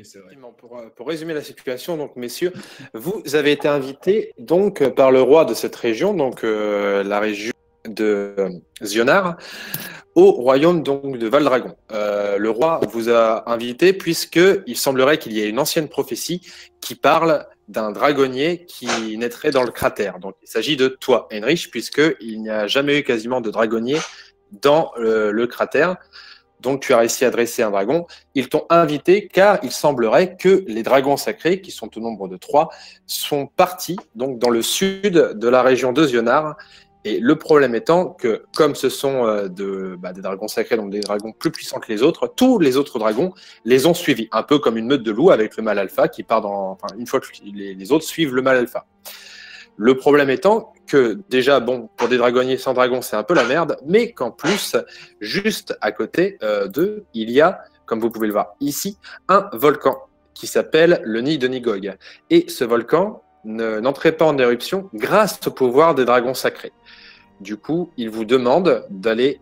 Oui, c'est vrai. Effectivement, pour résumer la situation, donc messieurs, vous avez été invités donc par le roi de cette région, donc la région de Zionar, au royaume donc de Valdragon. Le roi vous a invité puisque il semblerait qu'il y ait une ancienne prophétie qui parle d'un dragonnier qui naîtrait dans le cratère. Donc il s'agit de toi, Heinrich, puisque il n'y a jamais eu quasiment de dragonnier dans le cratère. Donc, tu as réussi à dresser un dragon. Ils t'ont invité car il semblerait que les dragons sacrés, qui sont au nombre de 3, sont partis donc dans le sud de la région de Zionar. Et le problème étant que, comme ce sont des dragons sacrés, donc des dragons plus puissants que les autres, tous les autres dragons les ont suivis, un peu comme une meute de loups avec le mâle alpha qui part dans. Enfin, une fois que les autres suivent le mâle alpha. Le problème étant que déjà, bon, pour des dragonniers sans dragon, c'est un peu la merde, mais qu'en plus, juste à côté d'eux, il y a, comme vous pouvez le voir ici, un volcan qui s'appelle le Nid de Nigog. Et ce volcan n'entrait pas en éruption grâce au pouvoir des dragons sacrés. Du coup, il vous demande d'aller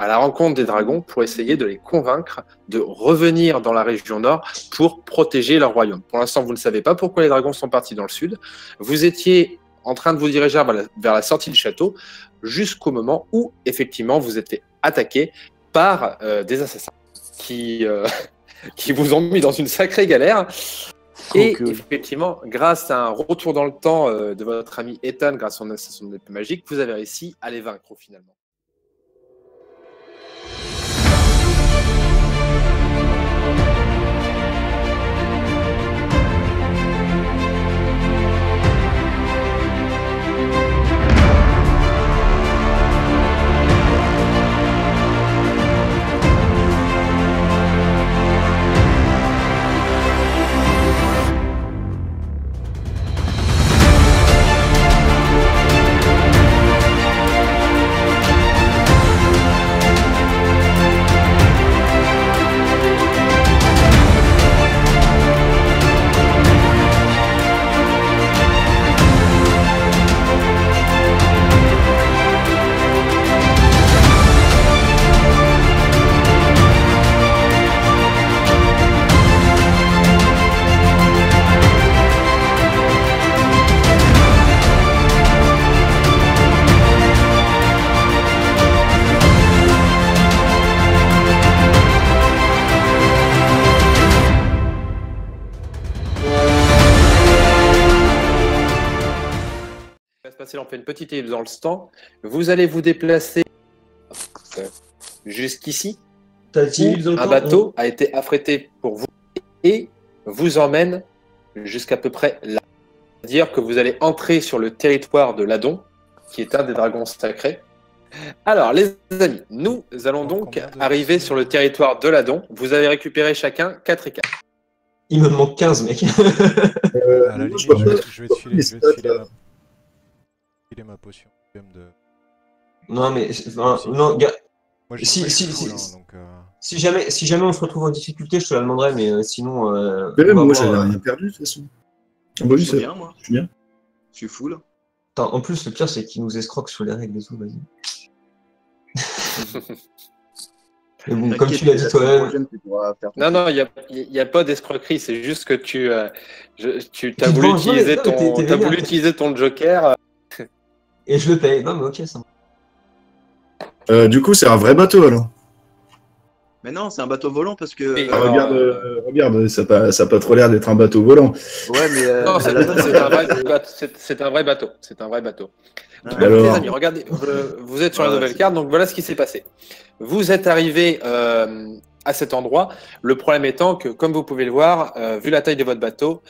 à la rencontre des dragons pour essayer de les convaincre de revenir dans la région nord pour protéger leur royaume. Pour l'instant, vous ne savez pas pourquoi les dragons sont partis dans le sud. Vous étiez en train de vous diriger vers la sortie du château jusqu'au moment où, effectivement, vous êtes fait attaquer par des assassins qui vous ont mis dans une sacrée galère. Et effectivement, grâce à un retour dans le temps de votre ami Ethan, grâce à son assassin d'épée magique, vous avez réussi à les vaincre finalement. On fait une petite ellipse dans le temps. Vous allez vous déplacer jusqu'ici. Un bateau a été affrété pour vous et vous emmène jusqu'à peu près là. C'est-à-dire que vous allez entrer sur le territoire de Ladon, qui est un des dragons sacrés. Alors, les amis, nous allons donc arriver sur le territoire de Ladon. Vous avez récupéré chacun 4 et 4. Il me manque 15, mec. À la limite, je vais te filer ma potion. Non, mais non, gars. Si jamais on se retrouve en difficulté, je te la demanderai, mais sinon. Moi, j'avais rien perdu de toute façon. Je suis bien, moi. Je suis bien. Je suis full. Attends, en plus, le pire, c'est qu'il nous escroque sur les règles et tout, vas-y. Mais bon, comme tu l'as dit toi-même. Non, il n'y a pas d'escroquerie, c'est juste que tu as voulu utiliser ton joker. Et je le paye. Non, mais ok, ça. Du coup, c'est un vrai bateau alors. Mais non, c'est un bateau volant parce que. Regarde, ça n'a pas trop l'air d'être un bateau volant. Ouais, mais. Non, c'est un vrai bateau. C'est un vrai bateau. Donc, alors... les amis, regardez, vous êtes sur la nouvelle carte, donc voilà ce qui s'est passé. Vous êtes arrivé à cet endroit. Le problème étant que, comme vous pouvez le voir, vu la taille de votre bateau,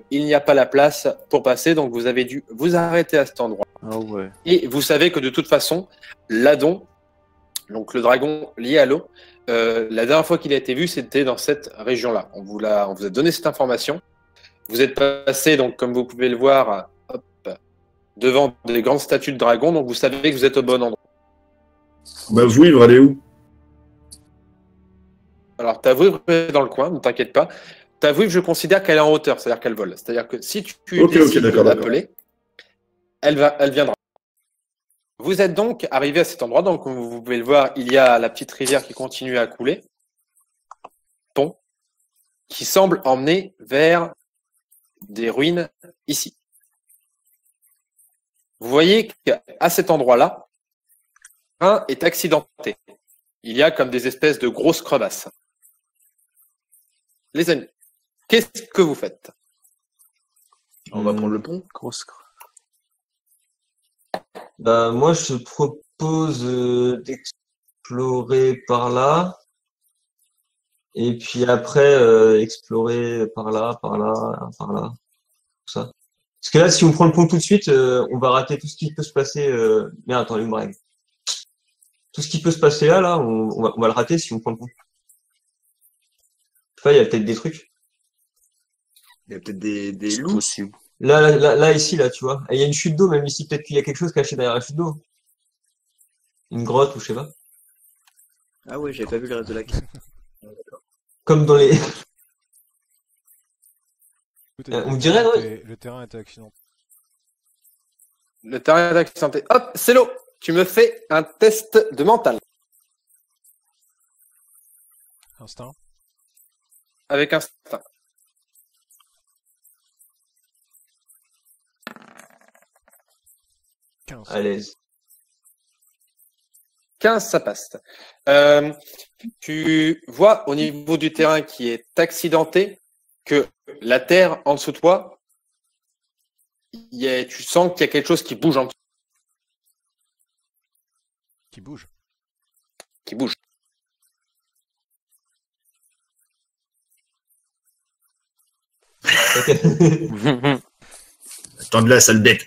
il n'y a pas la place pour passer, donc vous avez dû vous arrêter à cet endroit. Ah ouais. Et vous savez que de toute façon, Ladon, donc le dragon lié à l'eau, la dernière fois qu'il a été vu, c'était dans cette région-là. On vous a donné cette information. Vous êtes passé, donc comme vous pouvez le voir, devant des grandes statues de dragons, donc vous savez que vous êtes au bon endroit. Bah, vous, il va aller où? Alors, ta vouivre est dans le coin, ne t'inquiète pas. Ta vouivre, je considère qu'elle est en hauteur, c'est-à-dire qu'elle vole. C'est-à-dire que si tu décides de l'appeler, elle viendra. Vous êtes donc arrivé à cet endroit, donc comme vous pouvez le voir, il y a la petite rivière qui continue à couler. Pont. qui semble emmener vers des ruines ici. Vous voyez qu'à cet endroit-là, un est accidenté. Il y a comme des espèces de grosses crevasses. Les amis, qu'est-ce que vous faites? On va prendre le pont. Grosse. Bah, moi, je propose d'explorer par là. Et puis après, explorer par là, par là, par là. Tout ça. Parce que là, si on prend le pont tout de suite, on va rater tout ce qui peut se passer. Merde, attends, une blague. Tout ce qui peut se passer là, on va le rater si on prend le pont. Enfin, il y a peut-être des trucs. Il y a peut-être des C'est loups. possible. Là, ici, là, tu vois. Et il y a une chute d'eau, même ici, peut-être qu'il y a quelque chose caché derrière la chute d'eau. Une grotte ou je sais pas. Ah ouais, j'avais pas vu le reste de la carte. Comme dans les. Écoute, On me dirait, le terrain était accidenté. Le terrain est accidenté. Hop, c'est l'eau. Tu me fais un test de mental. Instinct. Avec instinct. À l'aise. 15, ça passe. Tu vois au niveau du terrain qui est accidenté que la terre en dessous de toi, tu sens qu'il y a quelque chose qui bouge en dessous. Qui bouge. Qui bouge. Attends de là, sale bête.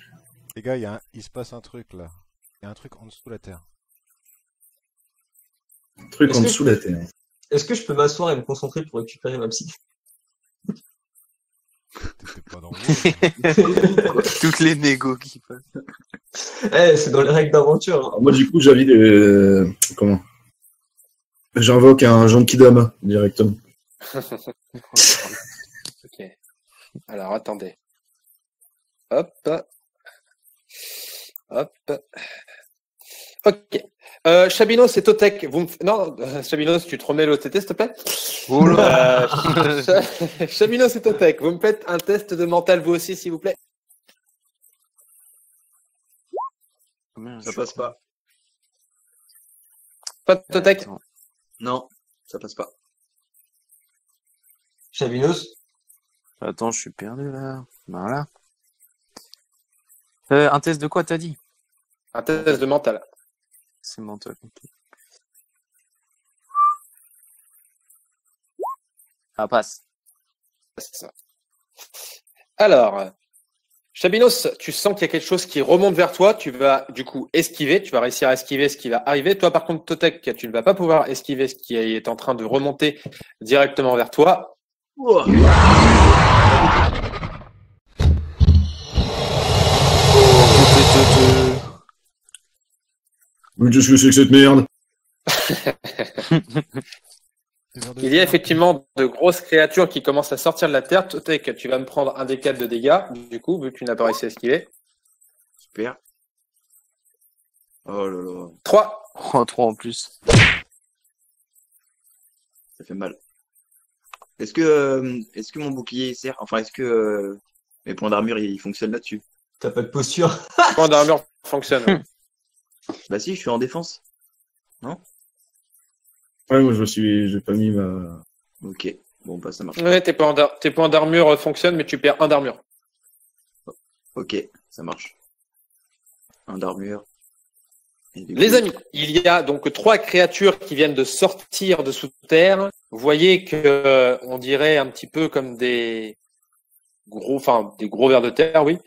Les gars, il se passe un truc là. Il y a un truc en dessous de la terre. Un truc Est-ce en que- dessous de la terre. Est-ce que je peux m'asseoir et me concentrer pour récupérer ma psy? T'étais pas dans le Toutes les négos qui passent. Eh, c'est dans les règles d'aventure. Hein. Alors moi, du coup, j'invite. Comment? J'invoque un Genkidama directement. Ok. Alors, attendez. Hop. Hop. Ok. Chabinos et Totek, vous me... Non, Chabinos, tu te remets l'OTT, s'il te plaît. Oh là. Chabinos et Totek, vous me faites un test de mental, vous aussi, s'il vous plaît. Ça passe pas. Pas de Totek. Attends. Non, ça passe pas. Chabinos? Attends, je suis perdu là. Voilà. Un test de quoi t'as dit? Un test de mental. C'est mental. Ok. Ah, passe. C'est ça. Alors, Chabinos, tu sens qu'il y a quelque chose qui remonte vers toi. Tu vas du coup esquiver. Tu vas réussir à esquiver ce qui va arriver. Toi, par contre, Totek, tu ne vas pas pouvoir esquiver ce qui est en train de remonter directement vers toi. Ouah. Oui, qu'est-ce que c'est que cette merde? Il y a effectivement de grosses créatures qui commencent à sortir de la terre. Totek, tu vas me prendre un des 4 de dégâts, du coup, vu que tu n'as pas réussi à esquiver. Super. Oh là là, 3. Oh, 3 en plus. ça fait mal. Est-ce que mon bouclier sert? Enfin, est-ce que mes points d'armure ils fonctionnent là-dessus? T'as pas de posture? Point d'armure fonctionne. Bah si, je suis en défense. Ouais, moi, j'ai pas mis ma. Ok, bon bah ça marche. Ouais, tes points d'armure fonctionnent, mais tu perds 1 d'armure. Ok, ça marche. Un d'armure. Et du Les coup- amis, il y a donc 3 créatures qui viennent de sortir de sous terre. Vous voyez que on dirait un petit peu comme des gros vers de terre, oui.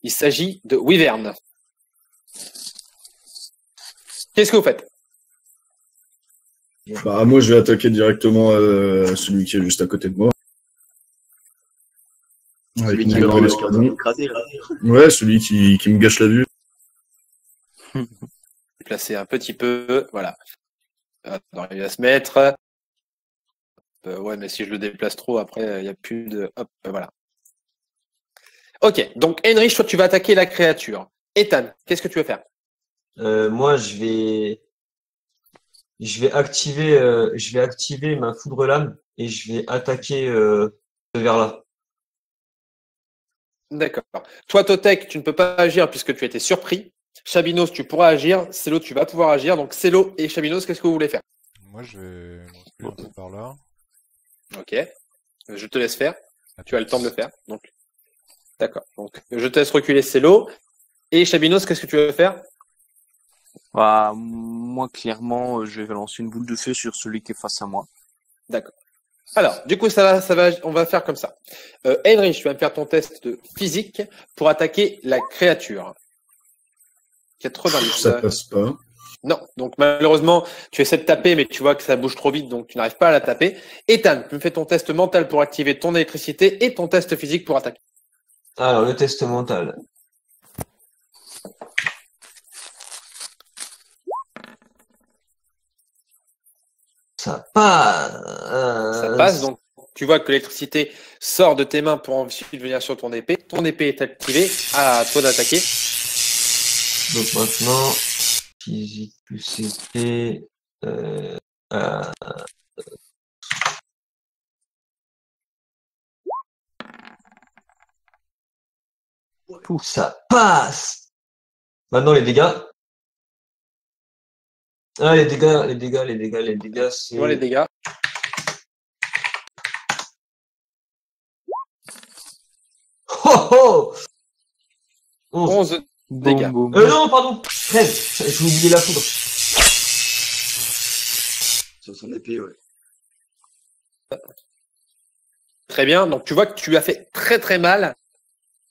Il s'agit de wyvernes. Qu'est-ce que vous faites? Bah, moi, je vais attaquer directement celui qui est juste à côté de moi. Avec Celui mon qui va épée dans d'escadron. écraser là. Ouais, celui qui me gâche la vue. Déplacer un petit peu, voilà. Il va se mettre. Ouais, mais si je le déplace trop, après, il n'y a plus de... Hop, voilà. Ok, donc Heinrich, toi, tu vas attaquer la créature. Ethan, qu'est-ce que tu veux faire? Moi, je vais activer ma foudre lame et je vais attaquer ce vers-là. D'accord. Toi, Totek, tu ne peux pas agir puisque tu as été surpris. Chabinos, tu pourras agir. Célo, tu vas pouvoir agir. Donc, Célo et Chabinos, qu'est-ce que vous voulez faire? Moi, je vais me reculer un peu par là. Ok. Je te laisse faire. Tu as le temps de le faire. Donc, d'accord. Donc, je te laisse reculer Célo. Et Chabinos, qu'est-ce que tu veux faire? Bah, moi, clairement, je vais lancer une boule de feu sur celui qui est face à moi. D'accord. Alors, du coup, ça va, on va faire comme ça. Heinrich, tu vas me faire ton test de physique pour attaquer la créature. Il y a trop d'indices. Ça passe pas. Non, donc malheureusement, tu essaies de taper, mais tu vois que ça bouge trop vite, donc tu n'arrives pas à la taper. Ethan, tu me fais ton test mental pour activer ton électricité et ton test physique pour attaquer. Alors, le test mental. Ça passe. Ça passe, donc tu vois que l'électricité sort de tes mains pour ensuite venir sur ton épée. Ton épée est activée, à toi d'attaquer. Donc maintenant, physique plus épée. Euh, ça passe. Maintenant les dégâts. Ah les dégâts, c'est. Vois les dégâts. Oh oh 11. 11 dégâts. Boum, boum. Non, pardon 13. J'ai oublié la poudre. Sur son épée, ouais. Très bien, donc tu vois que tu lui as fait très très mal.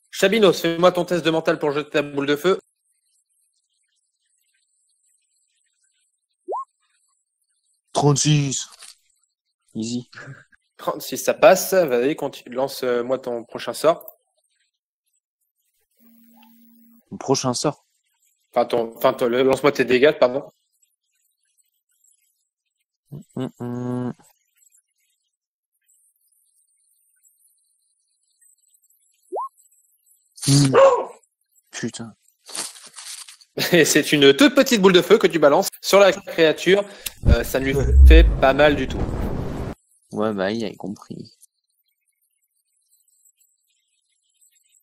Chabinos, fais-moi ton test de mental pour jeter ta boule de feu. 36. Easy. 36, ça passe. Vas-y, lance-moi ton prochain sort. Le prochain sort. Lance-moi tes dégâts, pardon. Putain. Et c'est une toute petite boule de feu que tu balances sur la créature. Ça ne lui fait pas mal du tout. Ouais, bah, il a compris.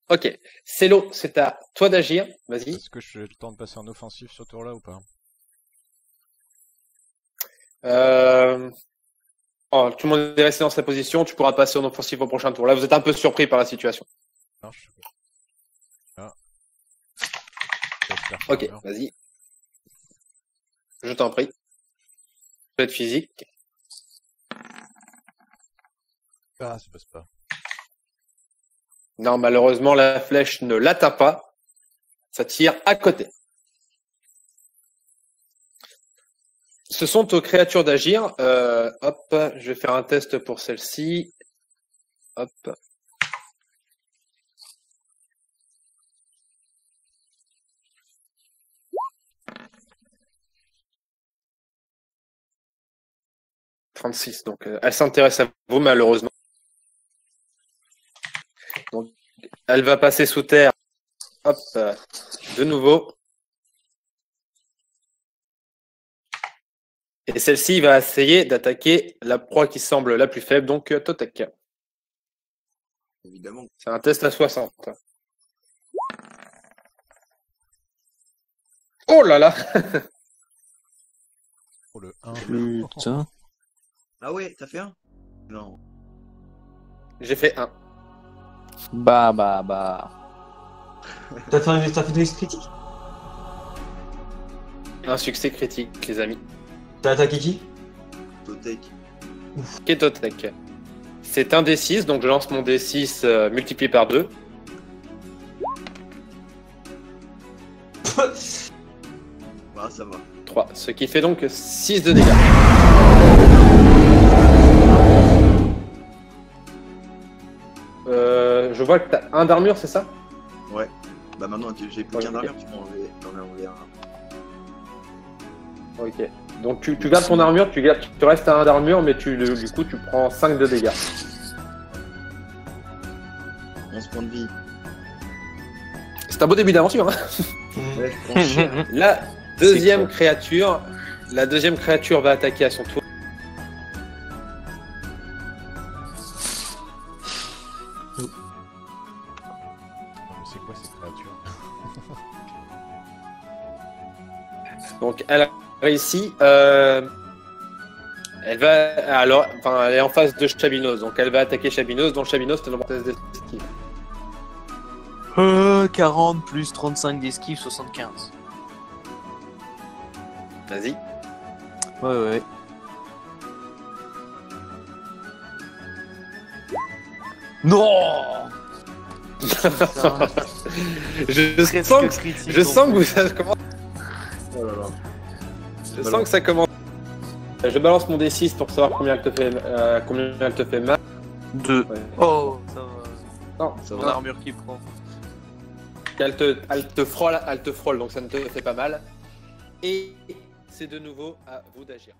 Ok. Célo, c'est à toi d'agir. Vas-y. Est-ce que j'ai le temps de passer en offensif ce tour-là ou pas? Tout le monde est resté dans sa position. Tu pourras passer en offensif au prochain tour. Là, vous êtes un peu surpris par la situation. Non, je... Ah. Ok, vas-y. Je t'en prie. Faites physique. Ah, ça passe pas. Non, malheureusement, la flèche ne l'atteint pas. Ça tire à côté. Ce sont aux créatures d'agir. Hop, je vais faire un test pour celle-ci. Hop. Donc elle s'intéresse à vous malheureusement. Donc elle va passer sous terre. Hop, de nouveau. Et celle-ci va essayer d'attaquer la proie qui semble la plus faible, donc Totek. Évidemment. C'est un test à 60. Oh là là. Oh, le 1. Putain. Ah ouais, t'as fait un? Non. J'ai fait 1. Bah. T'as fait des critiques? Un succès critique, les amis. T'as attaqué qui? Totek. Ketotech. C'est un D6, donc je lance mon D6 multiplié par 2. Ah, ça va. 3. Ce qui fait donc 6 de dégâts. Je vois que t'as 1 d'armure, c'est ça? Ouais. Bah maintenant, j'ai plus qu'un Ok. armure, tu m'en enlevé un. Ok. Donc tu gardes ton armure, tu restes à 1 d'armure, mais du coup tu prends 5 de dégâts. 11 points de vie. C'est un beau début d'aventure. Hein. Ouais, je prends cher. La deuxième créature va attaquer à son tour. Non, mais c'est quoi ces créatures? Donc elle réussit. Elle va alors, enfin, elle est en face de Chabinos, donc elle va attaquer Chabinos. Donc Chabinos, t'as une test d'esquive. 40 plus 35 d'esquive, 75. Vas-y. Ouais. Non. Je sens que ça commence. Oh là là. Je sens que ça commence. Je balance mon D6 pour savoir combien elle te fait mal. 2. Ouais. Oh, ça va. Non, Ça Mon va. armure qui prend. elle te frôle, donc ça ne te fait pas mal. Et c'est de nouveau à vous d'agir.